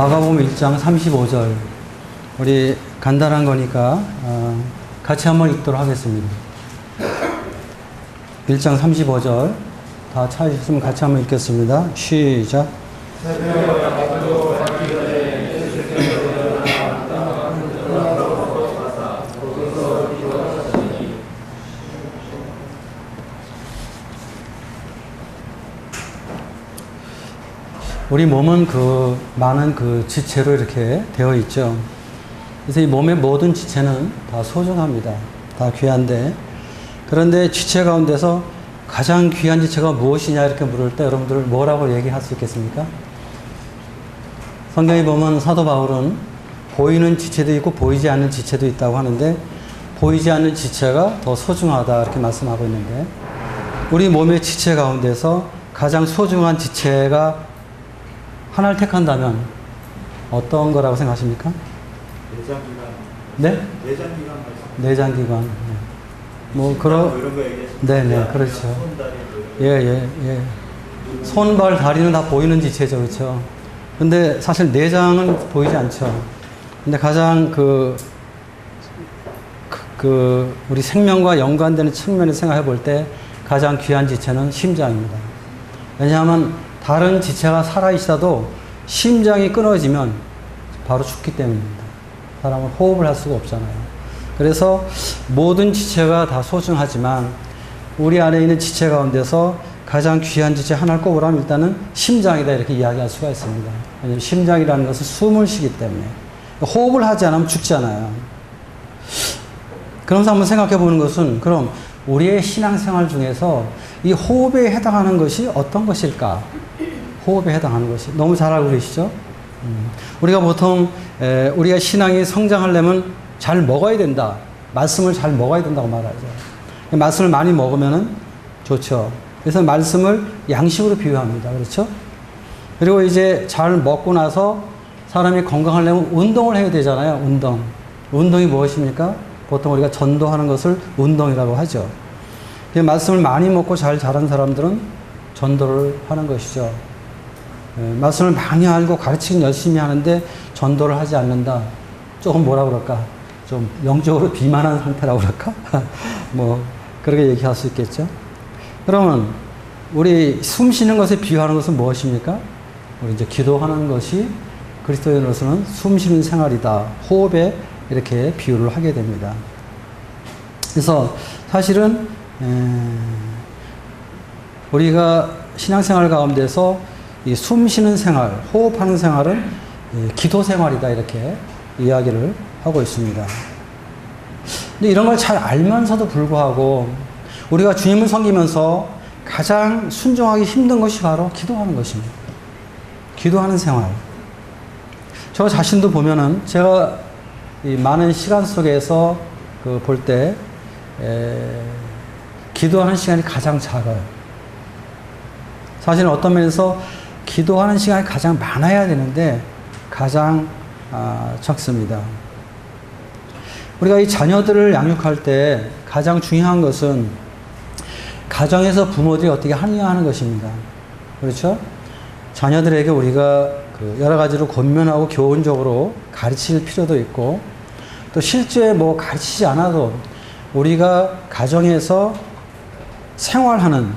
마가복음 1장 35절. 우리 간단한 거니까 같이 한번 읽도록 하겠습니다. 1장 35절 다 찾으셨으면 같이 한번 읽겠습니다. 시작. 우리 몸은 많은 지체로 이렇게 되어 있죠. 그래서 이 몸의 모든 지체는 다 소중합니다. 다 귀한데, 그런데 지체 가운데서 가장 귀한 지체가 무엇이냐 이렇게 물을 때 여러분들 뭐라고 얘기할 수 있겠습니까? 성경에 보면 사도 바울은 보이는 지체도 있고 보이지 않는 지체도 있다고 하는데, 보이지 않는 지체가 더 소중하다 이렇게 말씀하고 있는데, 우리 몸의 지체 가운데서 가장 소중한 지체가 하나를 택한다면 어떤 거라고 생각하십니까? 내장기관. 네? 내장기관. 내장기관. 네. 뭐 그런. 이런 거 얘기했습니다. 네네, 그렇죠. 손, 다리. 예. 손발, 다리는 다 보이는 지체죠, 그렇죠. 근데 사실 내장은 보이지 않죠. 근데 가장 우리 생명과 연관되는 측면에서 생각해 볼 때 가장 귀한 지체는 심장입니다. 왜냐하면 다른 지체가 살아있어도 심장이 끊어지면 바로 죽기 때문입니다. 사람은 호흡을 할 수가 없잖아요. 그래서 모든 지체가 다 소중하지만 우리 안에 있는 지체 가운데서 가장 귀한 지체 하나를 꼽으라면 일단은 심장이다 이렇게 이야기할 수가 있습니다. 왜냐하면 심장이라는 것은 숨을 쉬기 때문에 호흡을 하지 않으면 죽잖아요. 그러면서 한번 생각해 보는 것은, 그럼 우리의 신앙생활 중에서 이 호흡에 해당하는 것이 어떤 것일까? 호흡에 해당하는 것이 너무 잘 알고 계시죠? 우리가 보통 우리가 신앙이 성장하려면 잘 먹어야 된다. 말씀을 잘 먹어야 된다고 말하죠. 말씀을 많이 먹으면 좋죠. 그래서 말씀을 양식으로 비유합니다. 그렇죠? 그리고 이제 잘 먹고 나서 사람이 건강하려면 운동을 해야 되잖아요. 운동이 무엇입니까? 보통 우리가 전도하는 것을 운동이라고 하죠. 말씀을 많이 먹고 잘 자란 사람들은 전도를 하는 것이죠. 말씀을 많이 알고 가르치긴 열심히 하는데 전도를 하지 않는다. 조금 뭐라 그럴까? 좀 영적으로 비만한 상태라고 그럴까? 뭐 그렇게 얘기할 수 있겠죠. 그러면 우리 숨 쉬는 것에 비유하는 것은 무엇입니까? 우리 이제 기도하는 것이 그리스도인으로서는 숨 쉬는 생활이다. 호흡에 이렇게 비유를 하게 됩니다. 그래서 사실은 우리가 신앙생활 가운데서 이 숨 쉬는 생활, 호흡하는 생활은 기도 생활이다 이렇게 이야기를 하고 있습니다. 근데 이런 걸 잘 알면서도 불구하고 우리가 주님을 섬기면서 가장 순종하기 힘든 것이 바로 기도하는 것입니다. 기도하는 생활. 저 자신도 보면은 제가 이 많은 시간 속에서 볼 때 기도하는 시간이 가장 작아요. 사실은 어떤 면에서 기도하는 시간이 가장 많아야 되는데 가장 적습니다. 우리가 이 자녀들을 양육할 때 가장 중요한 것은 가정에서 부모들이 어떻게 하느냐 하는 것입니다. 그렇죠? 자녀들에게 우리가 여러 가지로 권면하고 교훈적으로 가르칠 필요도 있고, 또 실제 뭐 가르치지 않아도 우리가 가정에서 생활하는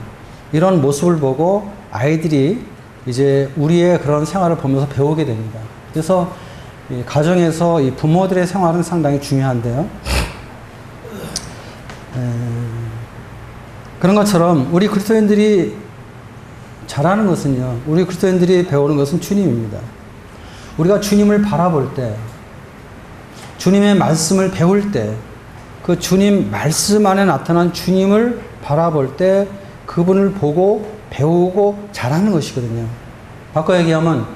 이런 모습을 보고 아이들이 이제 우리의 그런 생활을 보면서 배우게 됩니다. 그래서 이 가정에서 이 부모들의 생활은 상당히 중요한데요. 그런 것처럼 우리 그리스도인들이 잘하는 것은요, 우리 그리스도인들이 배우는 것은 주님입니다. 우리가 주님을 바라볼 때, 주님의 말씀을 배울 때, 그 주님 말씀 안에 나타난 주님을 바라볼 때 그분을 보고 배우고 잘하는 것이거든요. 바꿔 얘기하면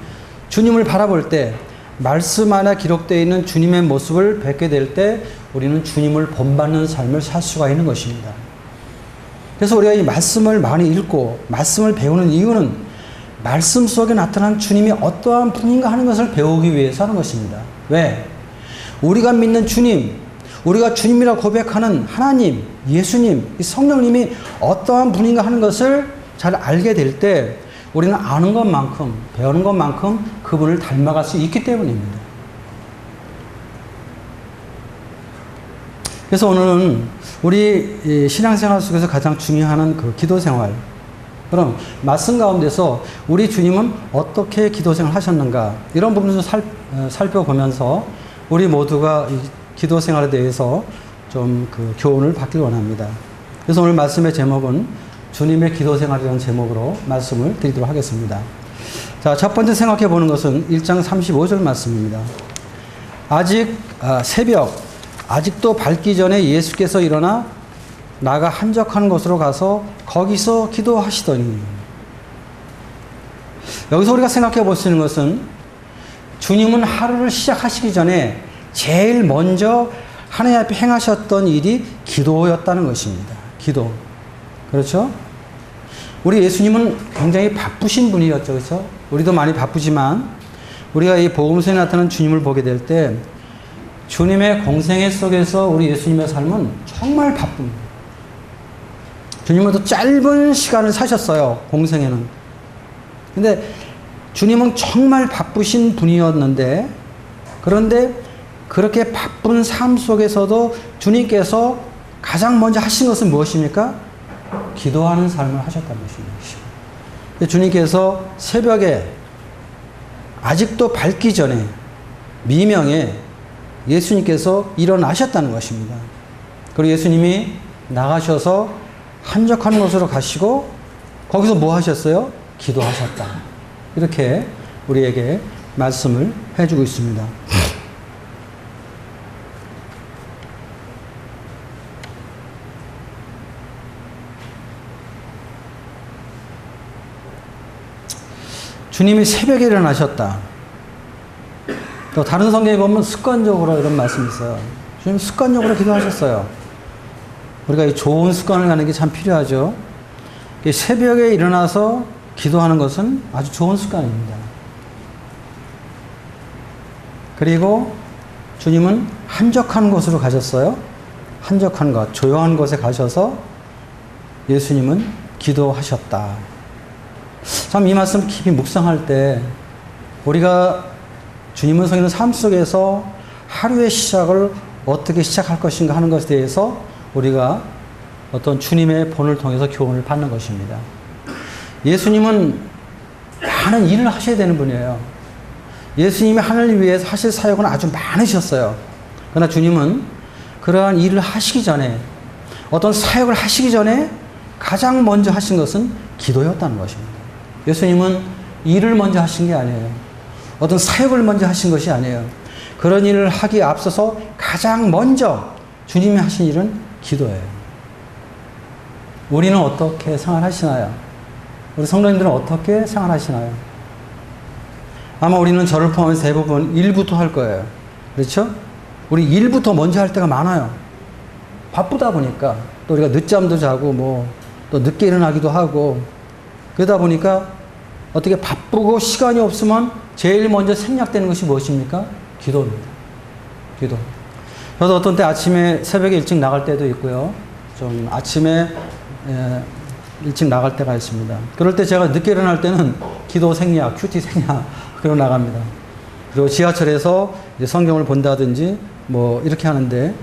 주님을 바라볼 때 말씀 안에 기록되어 있는 주님의 모습을 뵙게 될 때 우리는 주님을 본받는 삶을 살 수가 있는 것입니다. 그래서 우리가 이 말씀을 많이 읽고 말씀을 배우는 이유는 말씀 속에 나타난 주님이 어떠한 분인가 하는 것을 배우기 위해서 하는 것입니다. 왜? 우리가 믿는 주님, 우리가 주님이라 고백하는 하나님, 예수님, 이 성령님이 어떠한 분인가 하는 것을 잘 알게 될 때 우리는 아는 것만큼, 배우는 것만큼 그분을 닮아갈 수 있기 때문입니다. 그래서 오늘은 우리 신앙생활 속에서 가장 중요한 그 기도생활, 그럼 말씀 가운데서 우리 주님은 어떻게 기도생활 하셨는가, 이런 부분을 살펴보면서 우리 모두가 이 기도생활에 대해서 좀 그 교훈을 받길 원합니다. 그래서 오늘 말씀의 제목은 주님의 기도생활이라는 제목으로 말씀을 드리도록 하겠습니다. 자, 첫 번째 생각해 보는 것은 1장 35절 말씀입니다. 새벽, 아직도 밝기 전에 예수께서 일어나 나가 한적한 곳으로 가서 거기서 기도하시더니. 여기서 우리가 생각해 볼 수 있는 것은 주님은 하루를 시작하시기 전에 제일 먼저 하나님 앞에 행하셨던 일이 기도였다는 것입니다. 기도. 그렇죠? 우리 예수님은 굉장히 바쁘신 분이었죠. 그렇죠? 우리도 많이 바쁘지만 우리가 이 복음서에 나타나는 주님을 보게 될 때 주님의 공생애 속에서 우리 예수님의 삶은 정말 바쁩니다. 주님은 또 짧은 시간을 사셨어요. 공생애는. 근데 주님은 정말 바쁘신 분이었는데, 그런데 그렇게 바쁜 삶 속에서도 주님께서 가장 먼저 하신 것은 무엇입니까? 기도하는 삶을 하셨다는 것입니다. 주님께서 새벽에 아직도 밝기 전에 미명에 예수님께서 일어나셨다는 것입니다. 그리고 예수님이 나가셔서 한적한 곳으로 가시고 거기서 뭐 하셨어요? 기도하셨다. 이렇게 우리에게 말씀을 해주고 있습니다. 주님이 새벽에 일어나셨다. 또 다른 성경에 보면 습관적으로 이런 말씀이 있어요. 주님 습관적으로 기도하셨어요. 우리가 이 좋은 습관을 갖는 게 참 필요하죠. 새벽에 일어나서 기도하는 것은 아주 좋은 습관입니다. 그리고 주님은 한적한 곳으로 가셨어요. 한적한 곳, 조용한 곳에 가셔서 예수님은 기도하셨다. 참 이 말씀 깊이 묵상할 때 우리가 주님을 섬기는 삶 속에서 하루의 시작을 어떻게 시작할 것인가 하는 것에 대해서 우리가 어떤 주님의 본을 통해서 교훈을 받는 것입니다. 예수님은 많은 일을 하셔야 되는 분이에요. 예수님이 하늘을 위해서 하실 사역은 아주 많으셨어요. 그러나 주님은 그러한 일을 하시기 전에, 어떤 사역을 하시기 전에 가장 먼저 하신 것은 기도였다는 것입니다. 예수님은 일을 먼저 하신 게 아니에요. 어떤 사역을 먼저 하신 것이 아니에요. 그런 일을 하기에 앞서서 가장 먼저 주님이 하신 일은 기도예요. 우리는 어떻게 생활하시나요? 우리 성도님들은 어떻게 생활하시나요? 아마 우리는 저를 포함해서 대부분 일부터 할 거예요. 그렇죠? 우리 일부터 먼저 할 때가 많아요. 바쁘다 보니까 또 우리가 늦잠도 자고 또 늦게 일어나기도 하고, 그러다 보니까 어떻게 바쁘고 시간이 없으면 제일 먼저 생략되는 것이 무엇입니까? 기도입니다. 기도. 저도 어떤 때 아침에 새벽에 일찍 나갈 때도 있고요. 좀 아침에 일찍 나갈 때가 있습니다. 그럴 때 제가 늦게 일어날 때는 기도 생략, 큐티 생략, 그러고 나갑니다. 그리고 지하철에서 이제 성경을 본다든지 이렇게 하는데,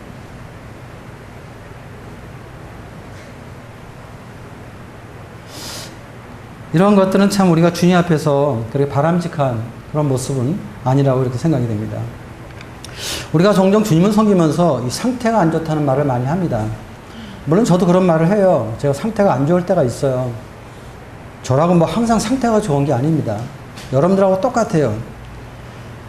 이런 것들은 참 우리가 주님 앞에서 그렇게 바람직한 그런 모습은 아니라고 이렇게 생각이 됩니다. 우리가 종종 주님을 섬기면서 이 상태가 안 좋다는 말을 많이 합니다. 물론 저도 그런 말을 해요. 제가 상태가 안 좋을 때가 있어요. 저라고 항상 상태가 좋은 게 아닙니다. 여러분들하고 똑같아요.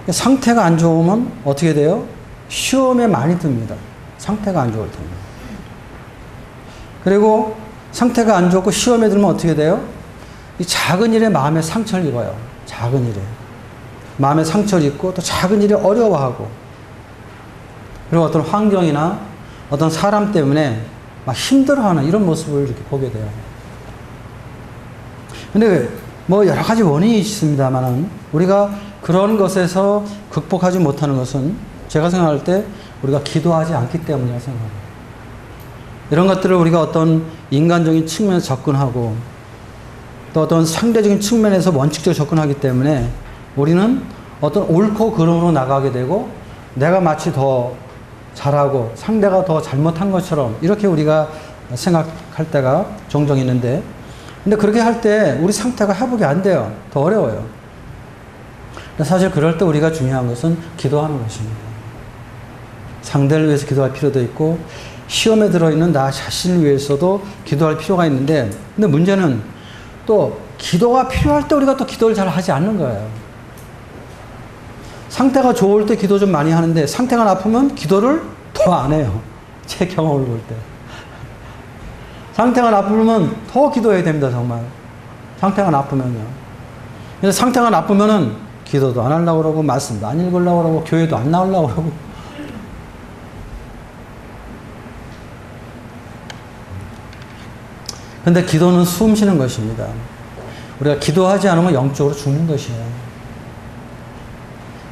상태가 안 좋으면 어떻게 돼요? 시험에 많이 듭니다. 상태가 안 좋을 때는. 그리고 상태가 안 좋고 시험에 들면 어떻게 돼요? 이 작은 일에 마음에 상처를 입어요. 작은 일에. 마음에 상처를 입고 또 작은 일에 어려워하고, 그리고 어떤 환경이나 어떤 사람 때문에 막 힘들어하는 이런 모습을 이렇게 보게 돼요. 근데 여러 가지 원인이 있습니다만은 우리가 그런 것에서 극복하지 못하는 것은 제가 생각할 때 우리가 기도하지 않기 때문이라고 생각합니다. 이런 것들을 우리가 어떤 인간적인 측면에서 접근하고 또 어떤 상대적인 측면에서 원칙적으로 접근하기 때문에 우리는 어떤 옳고 그름으로 나가게 되고 내가 마치 더 잘하고 상대가 더 잘못한 것처럼 이렇게 우리가 생각할 때가 종종 있는데, 근데 그렇게 할 때 우리 상태가 회복이 안 돼요. 더 어려워요. 근데 사실 그럴 때 우리가 중요한 것은 기도하는 것입니다. 상대를 위해서 기도할 필요도 있고 시험에 들어있는 나 자신을 위해서도 기도할 필요가 있는데, 근데 문제는 또 기도가 필요할 때 우리가 또 기도를 잘 하지 않는 거예요. 상태가 좋을 때 기도 좀 많이 하는데 상태가 나쁘면 기도를 더 안 해요. 제 경험을 볼 때. 상태가 나쁘면 더 기도해야 됩니다, 정말. 상태가 나쁘면요. 그래서 상태가 나쁘면은 기도도 안 하려고 그러고, 말씀도 안 읽으려고 그러고, 교회도 안 나오려고 그러고. 근데 기도는 숨 쉬는 것입니다. 우리가 기도하지 않으면 영적으로 죽는 것이에요.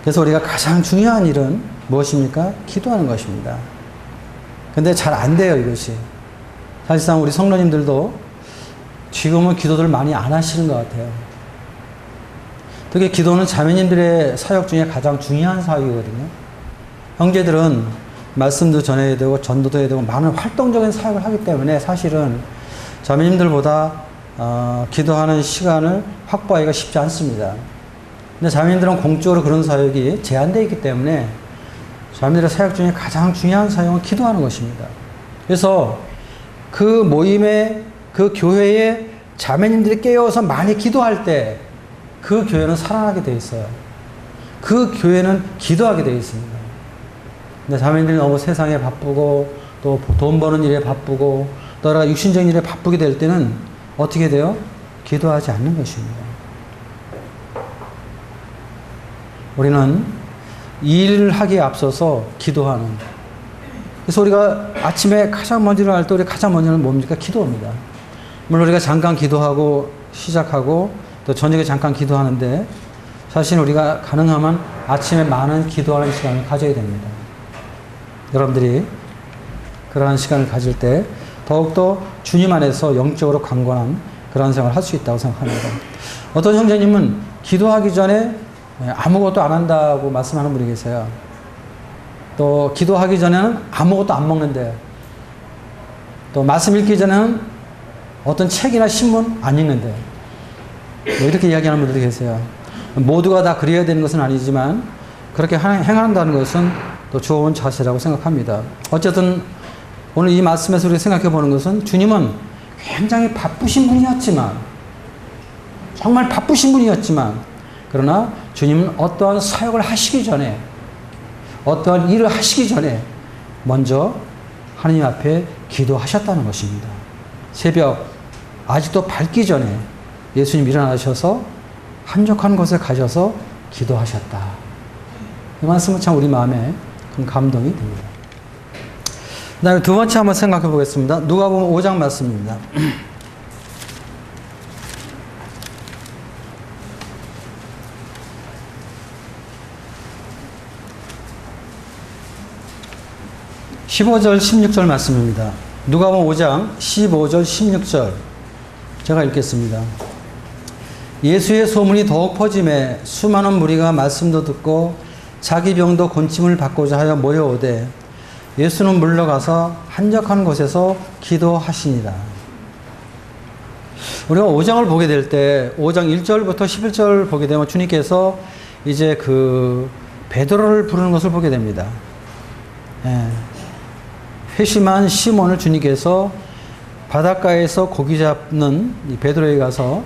그래서 우리가 가장 중요한 일은 무엇입니까? 기도하는 것입니다. 근데 잘 안 돼요, 이것이. 사실상 우리 성도님들도 지금은 기도를 많이 안 하시는 것 같아요. 특히 기도는 자매님들의 사역 중에 가장 중요한 사역이거든요. 형제들은 말씀도 전해야 되고 전도도 해야 되고 많은 활동적인 사역을 하기 때문에 사실은 자매님들보다 기도하는 시간을 확보하기가 쉽지 않습니다. 근데 자매님들은 공적으로 그런 사역이 제한되어 있기 때문에 자매님들의 사역 중에 가장 중요한 사역은 기도하는 것입니다. 그래서 그 모임에, 그 교회에 자매님들이 깨어서 많이 기도할 때 그 교회는 살아나게 되어 있어요. 그 교회는 기도하게 되어 있습니다. 근데 자매님들이 너무 세상에 바쁘고 또 돈 버는 일에 바쁘고 또 여러 가지 육신적인 일에 바쁘게 될 때는 어떻게 돼요? 기도하지 않는 것입니다. 우리는 일을 하기에 앞서서 기도하는. 그래서 우리가 아침에 가장 먼저 일어날 때 우리 가장 먼저는 뭡니까? 기도입니다. 물론 우리가 잠깐 기도하고 시작하고 또 저녁에 잠깐 기도하는데 사실 우리가 가능하면 아침에 많은 기도하는 시간을 가져야 됩니다. 여러분들이 그러한 시간을 가질 때 더욱더 주님 안에서 영적으로 강건한 그런 생활을 할 수 있다고 생각합니다. 어떤 형제님은 기도하기 전에 아무것도 안 한다고 말씀하는 분이 계세요. 또 기도하기 전에는 아무것도 안 먹는데, 또 말씀 읽기 전에는 어떤 책이나 신문 안 읽는데, 뭐 이렇게 이야기하는 분들이 계세요. 모두가 다 그래야 되는 것은 아니지만 그렇게 행한다는 것은 또 좋은 자세라고 생각합니다. 어쨌든 오늘 이 말씀에서 우리가 생각해 보는 것은 주님은 굉장히 바쁘신 분이었지만, 정말 바쁘신 분이었지만, 그러나 주님은 어떠한 사역을 하시기 전에, 어떠한 일을 하시기 전에 먼저 하나님 앞에 기도하셨다는 것입니다. 새벽 아직도 밝기 전에 예수님 일어나셔서 한적한 곳에 가셔서 기도하셨다. 이 말씀은 참 우리 마음에 큰 감동이 됩니다. 그 다음에 두 번째 한번 생각해 보겠습니다. 누가복음 5장 말씀입니다. 15절, 16절 말씀입니다. 누가복음 5장 15절, 16절 제가 읽겠습니다. 예수의 소문이 더욱 퍼짐에 수많은 무리가 말씀도 듣고 자기 병도 곤침을 받고자 하여 모여오되 예수는 물러가서 한적한 곳에서 기도하시니라. 우리가 5장을 보게 될 때 5장 1절부터 11절 보게 되면 주님께서 이제 그 베드로를 부르는 것을 보게 됩니다. 예. 회심한 시몬을 주님께서 바닷가에서 고기 잡는 이 베드로에게 가서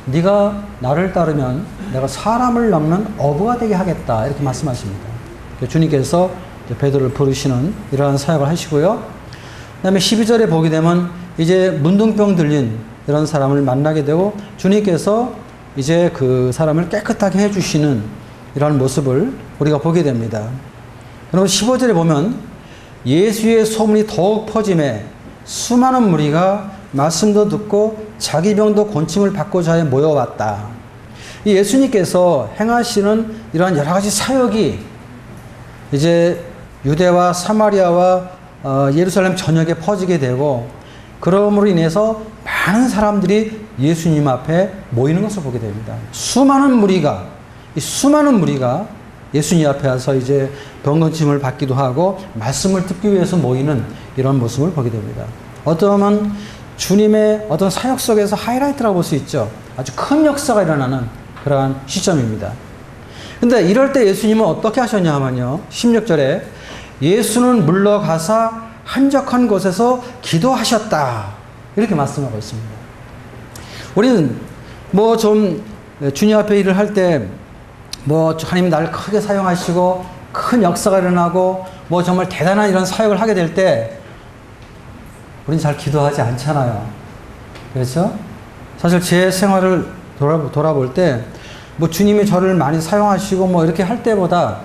네가 나를 따르면 내가 사람을 넘는 어부가 되게 하겠다 이렇게 말씀하십니다. 주님께서 베드로를 부르시는 이러한 사역을 하시고요. 그 다음에 12절에 보게 되면 이제 문둥병 들린 이런 사람을 만나게 되고 주님께서 이제 그 사람을 깨끗하게 해주시는 이런 모습을 우리가 보게 됩니다. 그리고 15절에 보면 예수의 소문이 더욱 퍼짐에 수많은 무리가 말씀도 듣고 자기 병도 곤침을 받고자 하여 모여왔다. 이 예수님께서 행하시는 이러한 여러 가지 사역이 이제 유대와 사마리아와 예루살렘 전역에 퍼지게 되고 그러므로 인해서 많은 사람들이 예수님 앞에 모이는 것을 보게 됩니다. 수많은 무리가 이 수많은 무리가 예수님 앞에 와서 이제 병건침을 받기도 하고 말씀을 듣기 위해서 모이는 이런 모습을 보게 됩니다. 어쩌면 주님의 어떤 사역 속에서 하이라이트라고 볼 수 있죠. 아주 큰 역사가 일어나는 그러한 시점입니다. 근데 이럴 때 예수님은 어떻게 하셨냐 하면요. 16절에 예수는 물러가사 한적한 곳에서 기도하셨다. 이렇게 말씀하고 있습니다. 우리는 뭐 좀 주님 앞에 일을 할 때 뭐 하나님 나를 크게 사용하시고 큰 역사가 일어나고 뭐 정말 대단한 이런 사역을 하게 될 때 우리는 잘 기도하지 않잖아요. 그렇죠? 사실 제 생활을 돌아볼 때 뭐 주님이 저를 많이 사용하시고 뭐 이렇게 할 때보다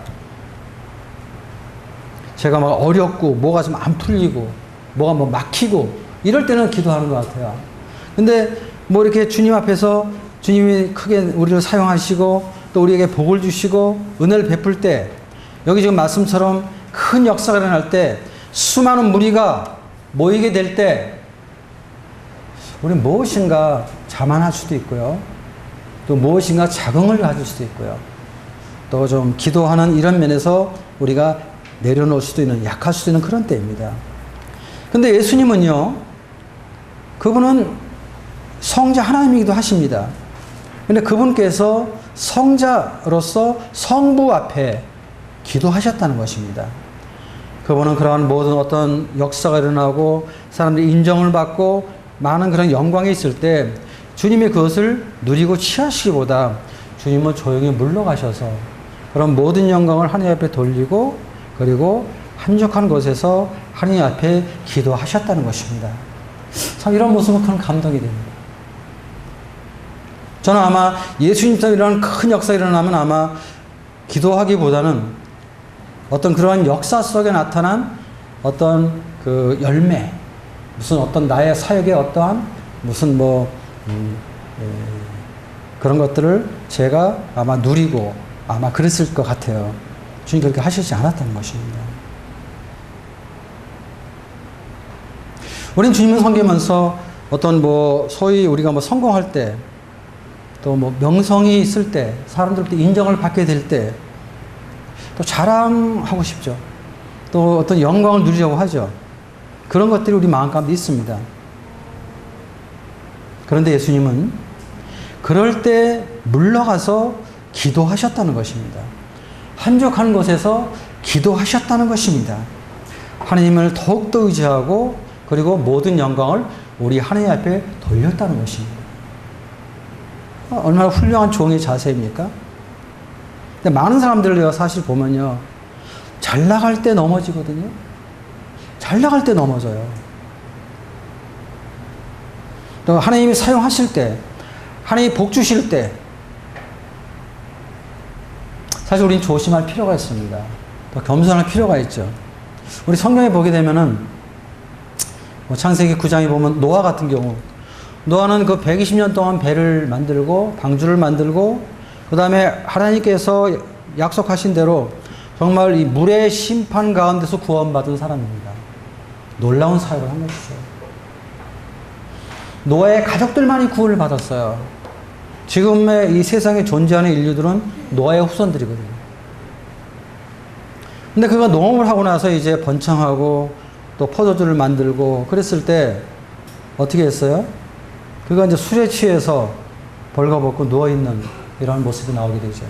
제가 막 어렵고 뭐가 좀 안 풀리고 뭐가 뭐 막히고 이럴 때는 기도하는 것 같아요. 근데 뭐 이렇게 주님 앞에서 주님이 크게 우리를 사용하시고 또 우리에게 복을 주시고 은혜를 베풀 때 여기 지금 말씀처럼 큰 역사가 일어날 때 수많은 무리가 모이게 될 때 우리는 무엇인가 자만할 수도 있고요. 또 무엇인가 자긍을 가질 수도 있고요. 또 좀 기도하는 이런 면에서 우리가 내려놓을 수도 있는, 약할 수도 있는 그런 때입니다. 근데 예수님은요, 그분은 성자 하나님이기도 하십니다. 근데 그분께서 성자로서 성부 앞에 기도하셨다는 것입니다. 그분은 그러한 모든 어떤 역사가 일어나고 사람들이 인정을 받고 많은 그런 영광이 있을 때 주님이 그것을 누리고 취하시기보다 주님은 조용히 물러가셔서 그런 모든 영광을 하나님 앞에 돌리고 그리고 한적한 곳에서 하나님 앞에 기도하셨다는 것입니다. 참 이런 모습은 큰 감동이 됩니다. 저는 아마 예수님처럼 이런 큰 역사가 일어나면 아마 기도하기보다는 어떤 그러한 역사 속에 나타난 어떤 그 열매, 무슨 어떤 나의 사역의 어떠한 무슨 그런 것들을 제가 아마 누리고 아마 그랬을 것 같아요. 주님 그렇게 하시지 않았다는 것입니다. 우린 주님을 섬기면서 어떤 소위 우리가 성공할 때 또 명성이 있을 때 사람들한테 인정을 받게 될 때 또 자랑하고 싶죠. 또 어떤 영광을 누리려고 하죠. 그런 것들이 우리 마음 가운데 있습니다. 그런데 예수님은 그럴 때 물러가서 기도하셨다는 것입니다. 한적한 곳에서 기도하셨다는 것입니다. 하나님을 더욱더 의지하고 그리고 모든 영광을 우리 하나님 앞에 돌렸다는 것입니다. 얼마나 훌륭한 종의 자세입니까? 근데 많은 사람들을 사실 보면요. 잘 나갈 때 넘어지거든요. 잘 나갈 때 넘어져요. 또 하나님이 사용하실 때, 하나님이 복 주실 때, 사실 우리는 조심할 필요가 있습니다. 또 겸손할 필요가 있죠. 우리 성경에 보게 되면은, 창세기 9장에 보면 노아 같은 경우, 노아는 그 120년 동안 배를 만들고, 방주를 만들고, 그 다음에 하나님께서 약속하신 대로 정말 이 물의 심판 가운데서 구원받은 사람입니다. 놀라운 사역을 한 것이죠. 노아의 가족들만이 구원을 받았어요. 지금의 이 세상에 존재하는 인류들은 노아의 후손들이거든요. 근데 그가 농업을 하고 나서 이제 번창하고 또 포도주를 만들고 그랬을 때 어떻게 했어요? 그가 이제 술에 취해서 벌거벗고 누워있는 이런 모습이 나오게 되죠.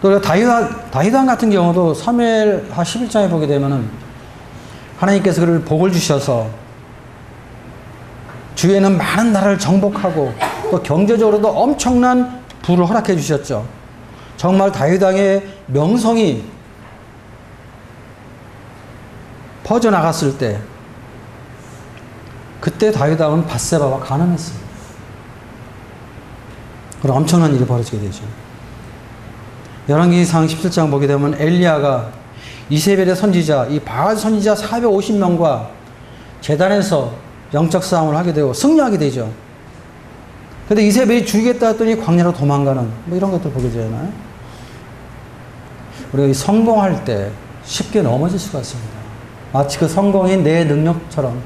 또 다윗 왕 같은 경우도 사무엘하 11장에 보게 되면은 하나님께서 그를 복을 주셔서 주위에는 많은 나라를 정복하고 또 경제적으로도 엄청난 부를 허락해 주셨죠. 정말 다윗 왕의 명성이 퍼져나갔을 때 그때 다윗 왕은 밧세바와 가늠했습니다. 그럼 엄청난 일이 벌어지게 되죠. 열왕기상 17장 보게 되면 엘리야가 이세벨의 선지자, 이 바알 선지자 450명과 제단에서 영적 싸움을 하게 되고 승리하게 되죠. 근데 이세벨이 죽이겠다 했더니 광야로 도망가는 이런 것들 보게 되잖아요. 우리가 성공할 때 쉽게 넘어질 수가 있습니다. 마치 그 성공이 내 능력처럼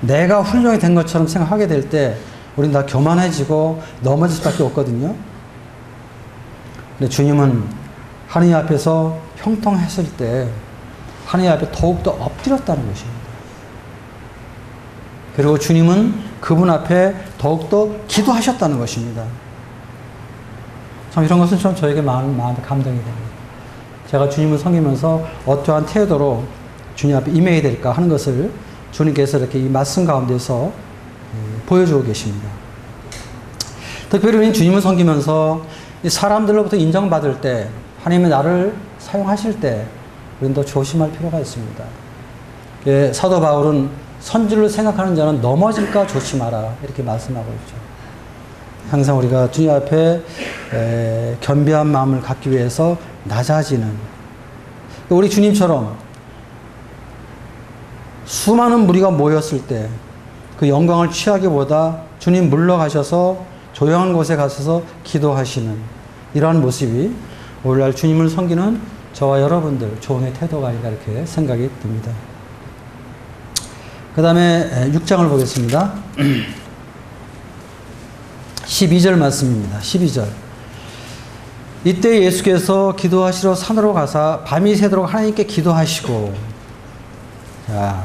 내가 훌륭히 된 것처럼 생각하게 될 때 우린 다 교만해지고 넘어질 수밖에 없거든요. 근데 주님은 하느님 앞에서 형통했을 때 하느님 앞에 더욱더 엎드렸다는 것입니다. 그리고 주님은 그분 앞에 더욱더 기도하셨다는 것입니다. 참 이런 것은 좀 저에게 마음에 감동이 됩니다. 제가 주님을 섬기면서 어떠한 태도로 주님 앞에 임해야 될까 하는 것을 주님께서 이렇게 이 말씀 가운데서 보여주고 계십니다. 특별히 우리는 주님을 섬기면서 사람들로부터 인정받을 때, 하나님이 나를 사용하실 때 우리는 더 조심할 필요가 있습니다. 사도 바울은 선지를 생각하는 자는 넘어질까 조심하라 이렇게 말씀하고 있죠. 항상 우리가 주님 앞에 겸비한 마음을 갖기 위해서 낮아지는, 우리 주님처럼 수많은 무리가 모였을 때 그 영광을 취하기보다 주님 물러가셔서 조용한 곳에 가셔서 기도하시는 이러한 모습이 오늘날 주님을 섬기는 저와 여러분들 종의 태도가 아닌가 이렇게 생각이 듭니다. 그 다음에 6장을 보겠습니다. 12절 말씀입니다. 12절. 이때 예수께서 기도하시러 산으로 가사 밤이 새도록 하나님께 기도하시고, 자,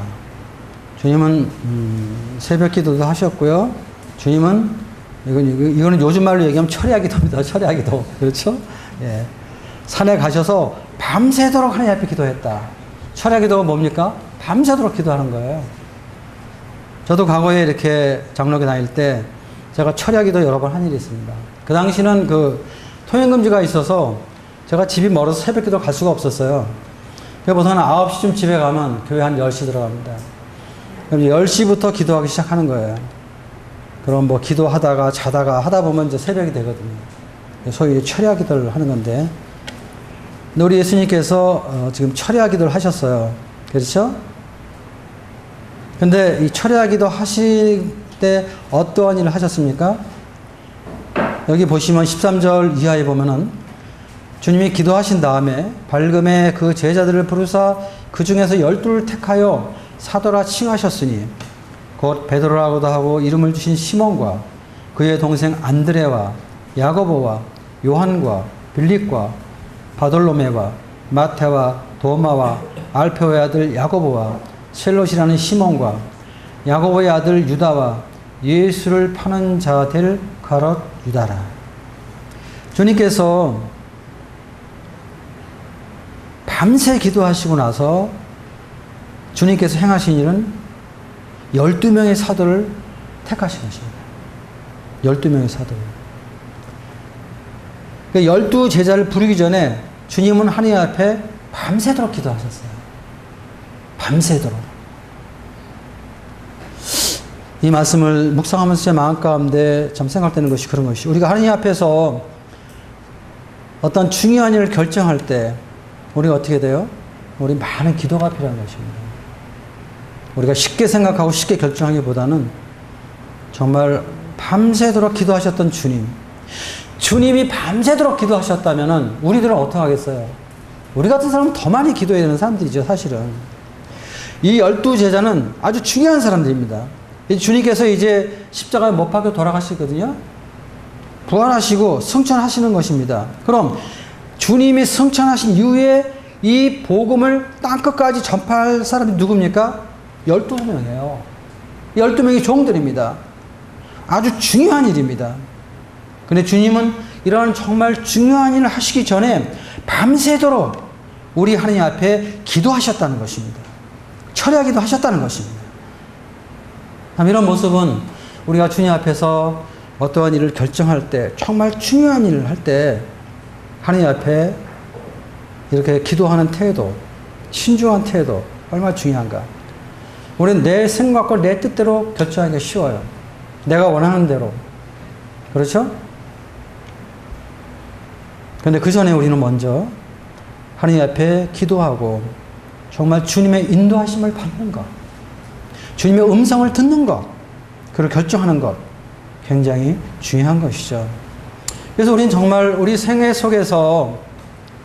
주님은 새벽 기도도 하셨고요. 주님은 이거는 요즘 말로 얘기하면 철야 기도입니다. 철야 기도. 그렇죠? 예. 산에 가셔서 밤새도록 하나님 앞에 기도했다. 철야 기도가 뭡니까? 밤새도록 기도하는 거예요. 저도 과거에 이렇게 장로교 다닐 때 제가 철야 기도 여러 번 한 일이 있습니다. 그 당시는 그 통행금지가 있어서 제가 집이 멀어서 새벽 기도 갈 수가 없었어요. 보통 9시쯤 집에 가면 교회 한 10시 들어갑니다. 그럼 10시부터 기도하기 시작하는 거예요. 그럼 뭐 기도하다가 자다가 하다 보면 이제 새벽이 되거든요. 소위 철야 기도를 하는 건데, 우리 예수님께서 지금 철야 기도를 하셨어요. 그렇죠? 근데 이 철야 기도 하실 때 어떠한 일을 하셨습니까? 여기 보시면 13절 이하에 보면은 주님이 기도하신 다음에 밝음에 그 제자들을 부르사 그 중에서 12를 택하여 사도라 칭하셨으니 곧 베드로라고도 하고 이름을 주신 시몬과 그의 동생 안드레와 야고보와 요한과 빌립과 바돌로메와 마태와 도마와 알페오의 아들 야고보와 셀롯이라는 시몬과 야고보의 아들 유다와 예수를 파는 자 될 가롯 유다라. 주님께서 밤새 기도하시고 나서 주님께서 행하신 일은 12명의 사도를 택하신 것입니다. 12명의 사도를. 12 제자를 부르기 전에 주님은 하나님 앞에 밤새도록 기도하셨어요. 밤새도록. 이 말씀을 묵상하면서 제 마음 가운데 참 생각되는 것이 그런 것이, 우리가 하나님 앞에서 어떤 중요한 일을 결정할 때 우리가 어떻게 돼요? 우리 많은 기도가 필요한 것입니다. 우리가 쉽게 생각하고 쉽게 결정하기보다는 정말 밤새도록 기도하셨던 주님, 주님이 밤새도록 기도하셨다면 우리들은 어떻게 하겠어요? 우리 같은 사람은 더 많이 기도해야 되는 사람들이죠, 사실은. 이 12 제자는 아주 중요한 사람들입니다. 주님께서 이제 십자가에 못 박혀 돌아가시거든요. 부활하시고 승천하시는 것입니다. 그럼 주님이 승천하신 이후에 이 복음을 땅끝까지 전파할 사람이 누굽니까? 12명이에요. 12명의 종들입니다. 아주 중요한 일입니다. 근데 주님은 이러한 정말 중요한 일을 하시기 전에 밤새도록 우리 하나님 앞에 기도하셨다는 것입니다. 철야기도 하셨다는 것입니다. 이런 모습은 우리가 주님 앞에서 어떠한 일을 결정할 때, 정말 중요한 일을 할 때 하나님 앞에 이렇게 기도하는 태도, 신중한 태도 얼마나 중요한가. 우리는 내 생각과 내 뜻대로 결정하기가 쉬워요. 내가 원하는 대로. 그렇죠? 그런데 그 전에 우리는 먼저 하나님 앞에 기도하고 정말 주님의 인도하심을 받는 것, 주님의 음성을 듣는 것, 그걸 결정하는 것, 굉장히 중요한 것이죠. 그래서 우리는 정말 우리 생애 속에서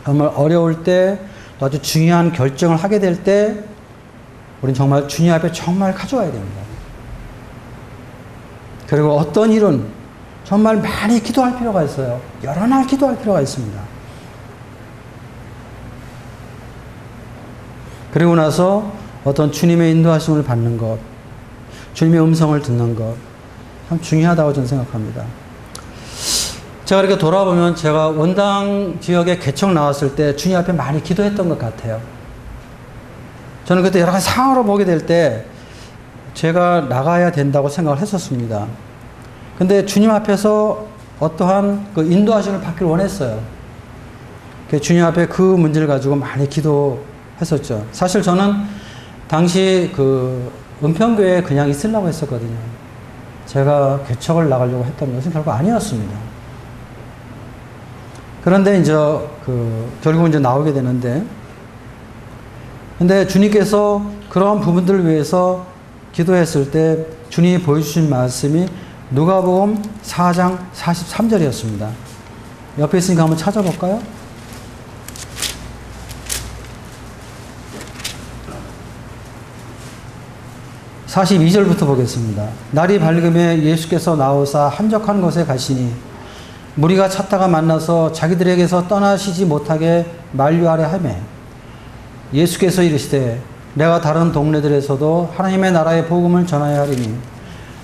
정말 어려울 때, 아주 중요한 결정을 하게 될 때, 우리는 정말 주님 앞에 정말 가져와야 됩니다. 그리고 어떤 일은 정말 많이 기도할 필요가 있어요. 여러 날 기도할 필요가 있습니다. 그리고 나서 어떤 주님의 인도하심을 받는 것, 주님의 음성을 듣는 것, 참 중요하다고 저는 생각합니다. 제가 이렇게 돌아보면 제가 원당 지역에 개척 나왔을 때 주님 앞에 많이 기도했던 것 같아요. 저는 그때 여러 가지 상황으로 보게 될 때 제가 나가야 된다고 생각을 했었습니다. 근데 주님 앞에서 어떠한 그 인도하심을 받기를 원했어요. 주님 앞에 그 문제를 가지고 많이 기도했었죠. 사실 저는 당시 그 은평교회에 그냥 있으려고 했었거든요. 제가 개척을 나가려고 했던 것은 결국 아니었습니다. 그런데 이제 결국 이제 나오게 되는데, 근데 주님께서 그러한 부분들을 위해서 기도했을 때 주님이 보여주신 말씀이 누가복음 4장 43절이었습니다. 옆에 있으니까 한번 찾아볼까요? (42절부터) 보겠습니다. 날이 밝음에 예수께서 나오사 한적한 곳에 가시니 무리가 찾다가 만나서 자기들에게서 떠나시지 못하게 만류하려 하매 예수께서 이르시되 내가 다른 동네들에서도 하나님의 나라의 복음을 전하여 하리니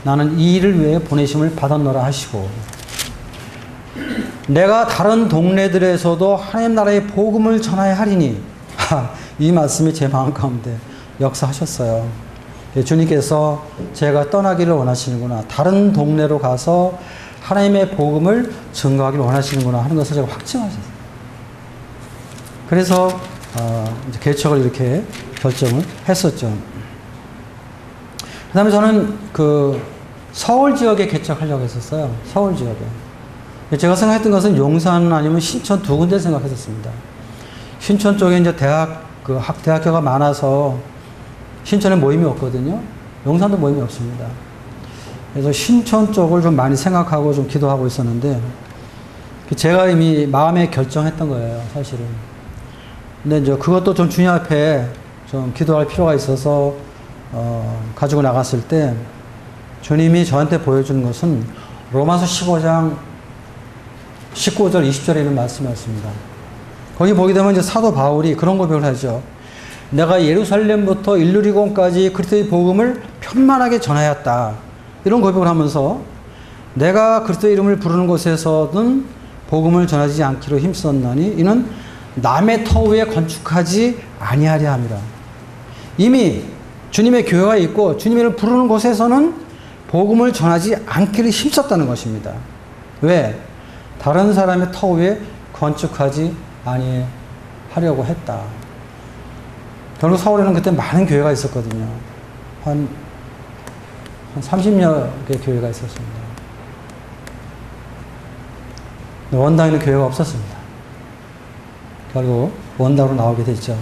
나는 이 일을 위해 보내심을 받았노라 하시고, 내가 다른 동네들에서도 하나님 나라의 복음을 전하여 하리니, 이 말씀이 제 마음 가운데 역사하셨어요. 주님께서 제가 떠나기를 원하시는구나, 다른 동네로 가서 하나님의 복음을 증거하기를 원하시는구나 하는 것을 제가 확증하셨어요. 그래서 이제 개척을 이렇게 결정을 했었죠. 그 다음에 저는 서울 지역에 개척하려고 했었어요. 서울 지역에. 제가 생각했던 것은 용산 아니면 신천 두 군데 생각했었습니다. 신천 쪽에 이제 대학교가 많아서 신천에 모임이 없거든요. 용산도 모임이 없습니다. 그래서 신천 쪽을 좀 많이 생각하고 좀 기도하고 있었는데, 제가 이미 마음에 결정했던 거예요, 사실은. 근데 이제 그것도 좀 주님 앞에 좀 기도할 필요가 있어서, 가지고 나갔을 때, 주님이 저한테 보여준 것은 로마서 15장 19절, 20절에 있는 말씀이었습니다. 거기 보게 되면 이제 사도 바울이 그런 고백을 하죠. 내가 예루살렘부터 일루리곤까지 그리스도의 복음을 편만하게 전하였다. 이런 고백을 하면서 내가 그리스도의 이름을 부르는 곳에서는 복음을 전하지 않기로 힘썼나니 이는 남의 터 위에 건축하지 아니하려 함이라. 이미 주님의 교회가 있고 주님을 부르는 곳에서는 복음을 전하지 않기를 힘썼다는 것입니다. 왜? 다른 사람의 터 위에 건축하지 아니하려고 했다. 결국 서울에는 그때 많은 교회가 있었거든요. 한 30여 개의 교회가 있었습니다. 원당에는 교회가 없었습니다. 결국 원당으로 나오게 됐죠.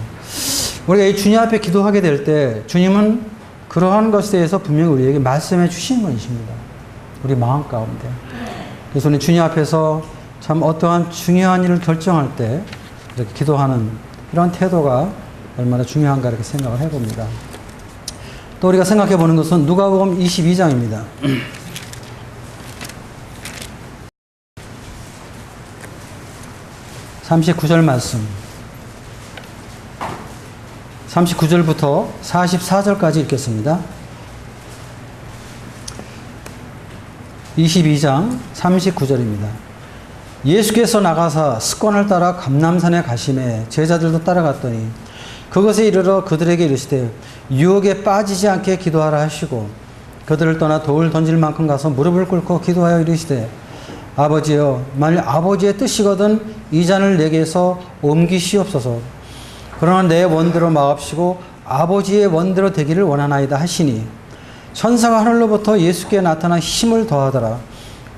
우리가 이 주님 앞에 기도하게 될 때 주님은 그러한 것에 대해서 분명히 우리에게 말씀해 주신 분이십니다. 우리 마음 가운데. 그래서 우리 주님 앞에서 참 어떠한 중요한 일을 결정할 때 이렇게 기도하는 이런 태도가 얼마나 중요한가 이렇게 생각을 해봅니다. 또 우리가 생각해 보는 것은 누가복음 22장입니다. 39절 말씀. 39절부터 44절까지 읽겠습니다. 22장 39절입니다. 예수께서 나가사 습관을 따라 감람산에 가시매 제자들도 따라갔더니 그것에 이르러 그들에게 이르시되 유혹에 빠지지 않게 기도하라 하시고 그들을 떠나 돌 던질 만큼 가서 무릎을 꿇고 기도하여 이르시되 아버지여 만일 아버지의 뜻이거든 이 잔을 내게서 옮기시옵소서. 그러나 내 원대로 마옵시고 아버지의 원대로 되기를 원하나이다 하시니 천사가 하늘로부터 예수께 나타나 힘을 더하더라.